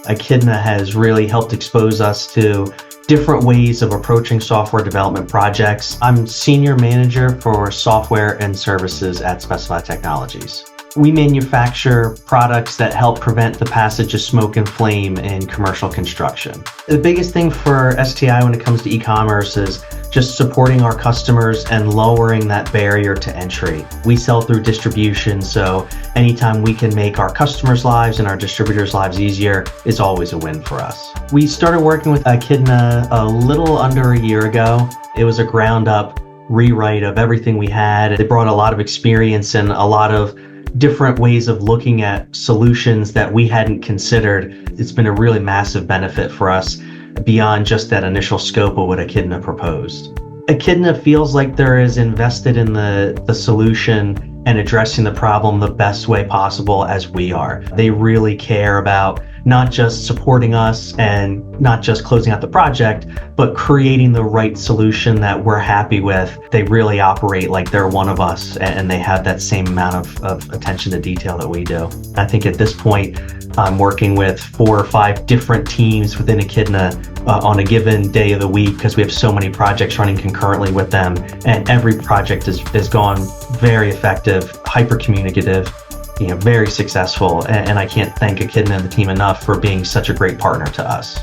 Echidna has really helped expose us to different ways of approaching software development projects. I'm Senior Manager for Software and Services at Specified Technologies. We manufacture products that help prevent the passage of smoke and flame in commercial construction. The biggest thing for STI when it comes to e-commerce is just supporting our customers and lowering that barrier to entry. We sell through distribution, so anytime we can make our customers' lives and our distributors' lives easier is always a win for us. We started working with Echidna a little under a year ago. It was a ground-up rewrite of everything we had. They brought a lot of experience and a lot of different ways of looking at solutions that we hadn't considered. It's been a really massive benefit for us beyond just that initial scope of what Echidna proposed. Echidna feels like they're as invested in the solution and addressing the problem the best way possible as we are. They really care about not just supporting us and not just closing out the project, but creating the right solution that we're happy with. They really operate like they're one of us, and they have that same amount of attention to detail that we do. I think at this point, I'm working with 4 or 5 different teams within Echidna on a given day of the week because we have so many projects running concurrently with them, and every project has gone very effective, hyper communicative, very successful, and I can't thank Echidna and the team enough for being such a great partner to us.